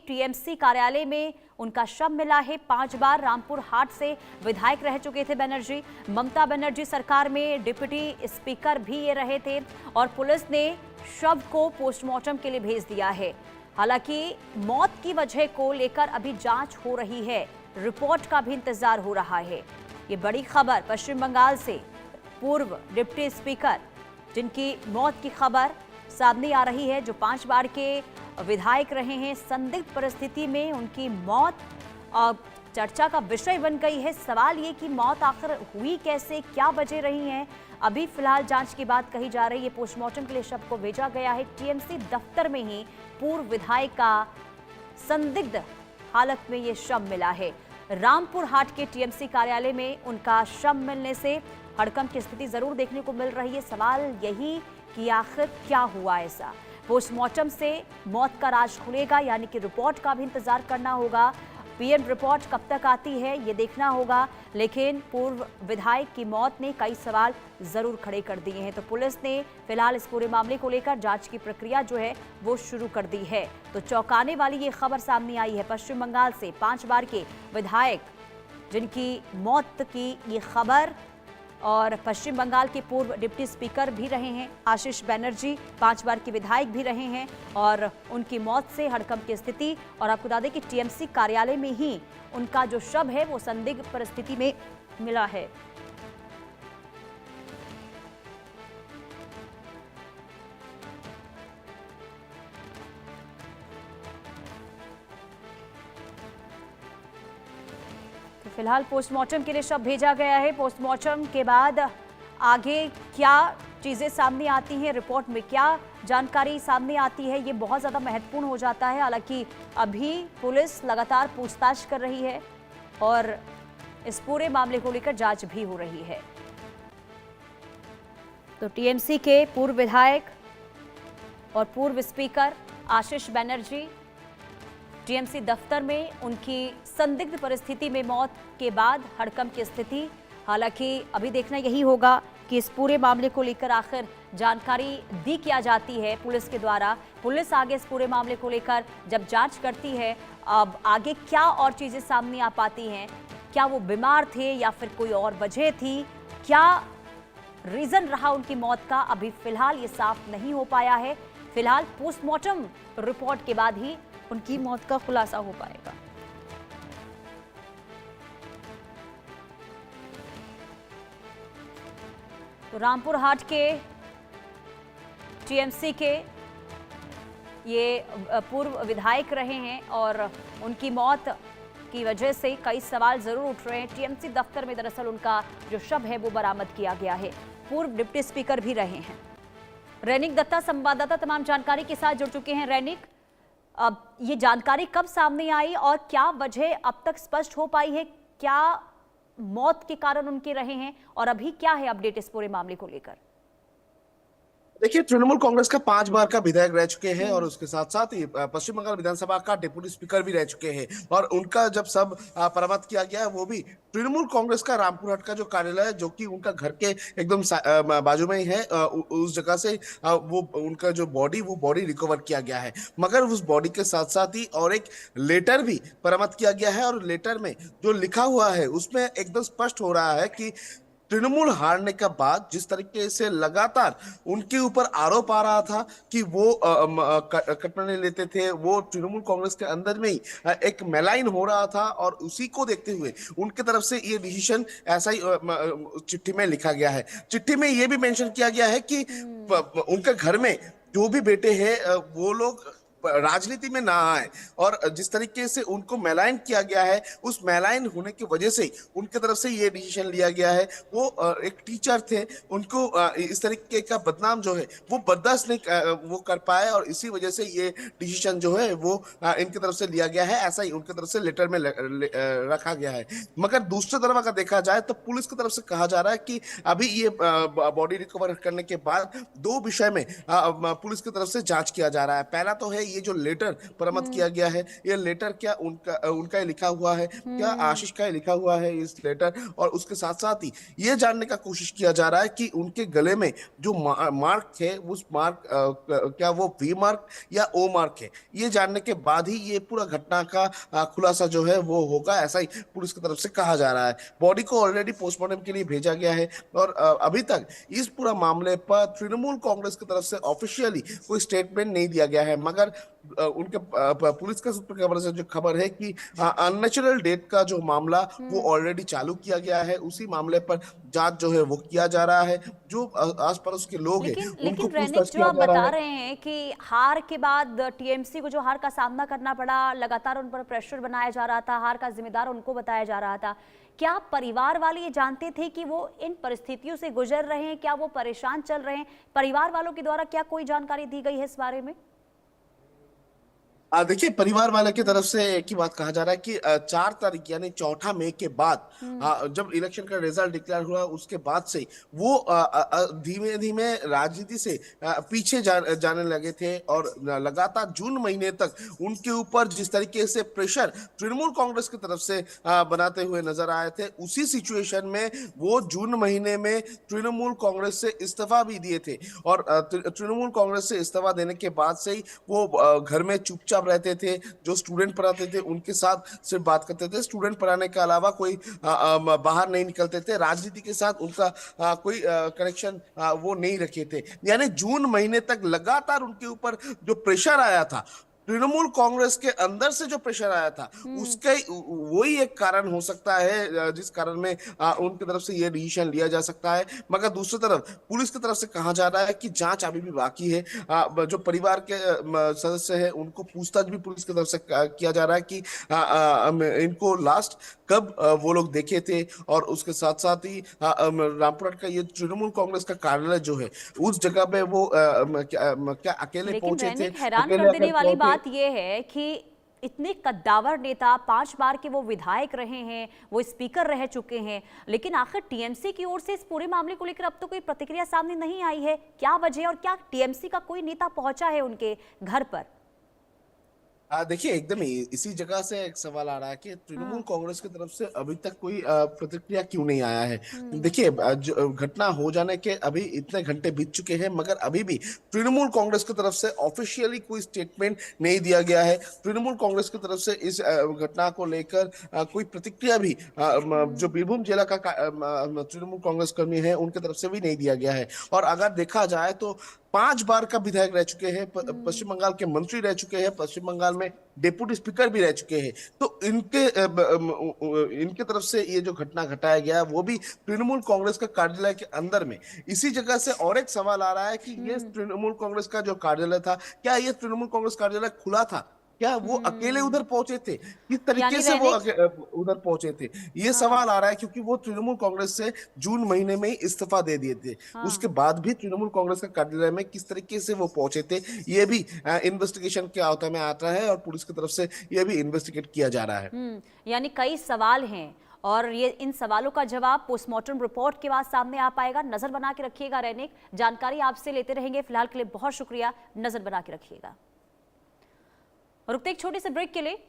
TMC कार्यालय में उनका शव मिला है। 5 बार रामपुर हाट से विधायक रह चुके थे बनर्जी। ममता बनर्जी सरकार में डिप्टी स्पीकर भी ये रहे थे और पुलिस ने शव को पोस्टमार्टम के लिए भेज दिया है। हालांकि मौत की वजह को लेकर अभी जांच हो रही है, रिपोर्ट का भी इंतजार हो रहा है। ये बड़ी खबर पश्चिम बंगाल से पूर्व डिप्टी स्पीकर जिनकी मौत की खबर सामने आ रही है, जो 5 बार के विधायक रहे हैं, संदिग्ध परिस्थिति में उनकी मौत चर्चा का विषय बन गई है। सवाल ये कि मौत आखिर हुई कैसे, क्या वजह रही है, अभी फिलहाल जांच की बात कही जा रही है। पोस्टमार्टम के लिए शव को भेजा गया है। टीएमसी दफ्तर में ही पूर्व विधायक का संदिग्ध हालत में ये शव मिला है। रामपुर हाट के टीएमसी कार्यालय में उनका शव मिलने से हड़कंप की स्थिति जरूर देखने को मिल रही है। सवाल यही कि आखिर क्या हुआ ऐसा। पोस्टमार्टम से मौत का राज खुलेगा, यानी कि रिपोर्ट का भी इंतजार करना होगा। पीएम रिपोर्ट कब तक आती है ये देखना होगा, लेकिन पूर्व विधायक की मौत ने कई सवाल जरूर खड़े कर दिए हैं। तो पुलिस ने फिलहाल इस पूरे मामले को लेकर जांच की प्रक्रिया जो है वो शुरू कर दी है। तो चौंकाने वाली ये खबर सामने आई है पश्चिम बंगाल से। 5 बार के विधायक जिनकी मौत की ये खबर, और पश्चिम बंगाल के पूर्व डिप्टी स्पीकर भी रहे हैं आशीष बनर्जी, 5 बार के विधायक भी रहे हैं और उनकी मौत से हड़कंप की स्थिति। और आपको बता दें कि टीएमसी कार्यालय में ही उनका जो शव है वो संदिग्ध परिस्थिति में मिला है। फिलहाल पोस्टमार्टम के लिए शव भेजा गया है। पोस्टमार्टम के बाद आगे क्या चीजें सामने आती हैं, रिपोर्ट में क्या जानकारी सामने आती है, ये बहुत ज्यादा महत्वपूर्ण हो जाता है। हालांकि अभी पुलिस लगातार पूछताछ कर रही है और इस पूरे मामले को लेकर जांच भी हो रही है। तो टीएमसी के पूर्व विधायक और पूर्व स्पीकर आशीष बनर्जी टीएमसी दफ्तर में उनकी संदिग्ध परिस्थिति में मौत के बाद हड़कंप की स्थिति। हालांकि अभी देखना यही होगा कि इस पूरे मामले को लेकर आखिर जानकारी दी क्या जाती है पुलिस के द्वारा। पुलिस आगे इस पूरे मामले को लेकर जब जांच करती है, अब आगे क्या और चीजें सामने आ पाती हैं, क्या वो बीमार थे या फिर कोई और वजह थी, क्या रीजन रहा उनकी मौत का, अभी फिलहाल ये साफ नहीं हो पाया है। फिलहाल पोस्टमार्टम रिपोर्ट के बाद ही उनकी मौत का खुलासा हो पाएगा। तो रामपुर हाट के टीएमसी के ये पूर्व विधायक रहे हैं और उनकी मौत की वजह से कई सवाल जरूर उठ रहे हैं। टीएमसी दफ्तर में दरअसल उनका जो शव है वो बरामद किया गया है। पूर्व डिप्टी स्पीकर भी रहे हैं। रैनिक दत्ता संवाददाता तमाम जानकारी के साथ जुड़ चुके हैं। रैनिक, अब ये जानकारी कब सामने आई और क्या वजह अब तक स्पष्ट हो पाई है, क्या मौत के कारण उनके रहे हैं और अभी क्या है अपडेट इस पूरे मामले को लेकर? देखिए, तृणमूल कांग्रेस का 5 बार का विधायक रह चुके हैं और उसके साथ साथ ही पश्चिम बंगाल विधानसभा का डिप्टी स्पीकर भी रह चुके हैं और उनका जब सब बरामद किया गया है वो भी तृणमूल कांग्रेस का रामपुर हाट का जो कार्यालय है, जो कि उनका घर के एकदम बाजू में ही है, उस जगह से वो उनका जो बॉडी रिकवर किया गया है। मगर उस बॉडी के साथ साथ ही और एक लेटर भी बरामद किया गया है और लेटर में जो लिखा हुआ है उसमें एकदम स्पष्ट हो रहा है कि तृणमूल हारने के बाद जिस तरीके से लगातार उनके ऊपर आरोप आ रहा था कि वो कटघरे लेते थे, वो तृणमूल कांग्रेस के अंदर में ही एक मेलाइन हो रहा था और उसी को देखते हुए उनके तरफ से ये डिसीजन ऐसा ही चिट्ठी में लिखा गया है। चिट्ठी में ये भी मेंशन किया गया है कि उनके घर में जो भी बेटे हैं वो लोग राजनीति में ना आए और जिस तरीके से उनको मेलाइन किया गया है, उस मेलाइन होने की वजह से उनके तरफ से ये डिसीजन लिया गया है। वो एक टीचर थे, उनको इस तरीके का बदनाम जो है वो बर्दाश्त नहीं वो कर पाए और इसी वजह से ये डिसीजन जो है वो इनकी तरफ से लिया गया है, ऐसा ही उनकी तरफ से लेटर में रखा गया है। मगर दूसरे तरफ अगर देखा जाए तो पुलिस की तरफ से कहा जा रहा है कि अभी ये बॉडी रिकवर करने के बाद 2 विषय में पुलिस की तरफ से जांच किया जा रहा है। पहला तो है ये जो लेटर बरामद किया गया है, ये लेटर क्या उनका उनका ही लिखा हुआ है, क्या आशीष का ही लिखा हुआ है इस लेटर, और उसके साथ साथ ही ये जानने का कोशिश किया जा रहा है कि उनके गले में जो मार्क है, उस मार्क क्या वो वी मार्क या ओ मार्क है, ये जानने के बाद ही ये पूरा घटना का खुलासा जो है वो होगा, ऐसा ही पुलिस की तरफ से कहा जा रहा है। बॉडी को ऑलरेडी पोस्टमार्टम के लिए भेजा गया है और अभी तक इस पूरा मामले पर तृणमूल कांग्रेस की तरफ से ऑफिशियली कोई स्टेटमेंट नहीं दिया गया है, मगर उनके पुलिस के सूत्र खबर से जो खबर है कि अननेचुरल डेथ का जो मामला वो ऑलरेडी चालू किया गया है, उसी मामले पर जांच जो है वो किया जा रहा है। जो आस पड़ोस के लोग हैं उनको लेकिन रैनिक, पूछताछ जो किया आप जा रहा बता है। रहे हैं कि हार के बाद टीएमसी को जो हार का सामना करना पड़ा, लगातार उन पर प्रेशर बनाया जा रहा था, हार का जिम्मेदार उनको बताया जा रहा था, क्या परिवार वाले ये जानते थे कि वो इन परिस्थितियों से गुजर रहे हैं? क्या वो परेशान चल रहे हैं? परिवार वालों के द्वारा क्या कोई जानकारी दी गई है इस बारे में? देखिए, परिवार वाले की तरफ से एक ही बात कहा जा रहा है कि 4 तारीख यानी 4 मई के बाद जब इलेक्शन का रिजल्ट डिक्लेयर हुआ उसके बाद से वो धीमे धीमे राजनीति से पीछे जाने लगे थे, और लगातार जून महीने तक उनके ऊपर जिस तरीके से प्रेशर तृणमूल कांग्रेस की तरफ से बनाते हुए नजर आए थे, उसी सिचुएशन में वो जून महीने में तृणमूल कांग्रेस से इस्तीफा भी दिए थे, और तृणमूल कांग्रेस से इस्तीफा देने के बाद से ही वो घर में चुपचाप रहते थे। जो स्टूडेंट पढ़ाते थे उनके साथ सिर्फ बात करते थे, स्टूडेंट पढ़ाने के अलावा कोई बाहर नहीं निकलते थे, राजनीति के साथ उनका कोई कनेक्शन वो नहीं रखे थे। यानी जून महीने तक लगातार उनके ऊपर जो प्रेशर आया था, तृणमूल कांग्रेस के अंदर से जो प्रेशर आया था, उसका वही एक कारण हो सकता है जिस कारण में उनकी तरफ से ये डिसीजन लिया जा सकता है। मगर दूसरी तरफ पुलिस की तरफ से कहा जा रहा है कि जांच अभी भी बाकी है। जो परिवार के सदस्य हैं उनको पूछताछ भी पुलिस की तरफ से किया जा रहा है कि इनको लास्ट कब वो लोग देखे थे, और उसके साथ साथ ही रामपुरहाट का ये तृणमूल कांग्रेस का कार्यालय जो है उस जगह पे वो क्या अकेले लेकिन पहुंचे थे? रैनिक, हैरान अकेले कर आकर देने वाली पहुंचे? बात यह है कि इतने कद्दावर नेता, 5 बार के वो विधायक रहे हैं, वो स्पीकर रह चुके हैं, लेकिन आखिर टीएमसी की ओर से इस पूरे मामले को लेकर अब तो कोई प्रतिक्रिया सामने नहीं आई है। क्या वजह है और क्या टीएमसी का कोई नेता पहुंचा है उनके घर पर? देखिए, एकदम इसी जगह से एक सवाल आ रहा है कि तृणमूल कांग्रेस की तरफ से अभी तक कोई प्रतिक्रिया क्यों नहीं आया है। देखिए, घटना हो जाने के अभी इतने घंटे बीत चुके हैं, मगर अभी भी तृणमूल कांग्रेस की तरफ से ऑफिशियली कोई स्टेटमेंट नहीं दिया गया है। तृणमूल कांग्रेस की तरफ से इस घटना को लेकर कोई प्रतिक्रिया भी जो बीरभूम जिला का तृणमूल कांग्रेस कर्मी है उनकी तरफ से भी नहीं दिया गया है। और अगर देखा जाए तो 5 बार का विधायक रह चुके हैं, पश्चिम बंगाल के मंत्री रह चुके हैं, पश्चिम बंगाल में डिप्टी स्पीकर भी रह चुके हैं, तो इनके तरफ से ये जो घटना घटाया गया वो भी तृणमूल कांग्रेस का कार्यालय के अंदर में। इसी जगह से और एक सवाल आ रहा है कि ये तृणमूल कांग्रेस का जो कार्यालय था, क्या ये तृणमूल कांग्रेस कार्यालय खुला था? क्या वो अकेले उधर पहुंचे थे? किस तरीके से वो उधर पहुंचे थे? ये सवाल आ रहा है, क्योंकि वो तृणमूल कांग्रेस से जून महीने में ही इस्तीफा दे दिए थे। उसके बाद भी तृणमूल कांग्रेस का कार्यालय में किस तरीके से वो पहुंचे थे, ये भी इन्वेस्टिगेशन के आवता में आता है, और पुलिस की तरफ से ये भी इन्वेस्टिगेट किया जा रहा है। यानी कई सवाल हैं और ये इन सवालों का जवाब पोस्टमार्टम रिपोर्ट के बाद सामने आ पाएगा। नजर बना के रखिएगा रैनिक, जानकारी आपसे लेते रहेंगे। फिलहाल के लिए बहुत शुक्रिया, नजर बना के रखिएगा। रुकते एक छोटे से ब्रेक के लिए।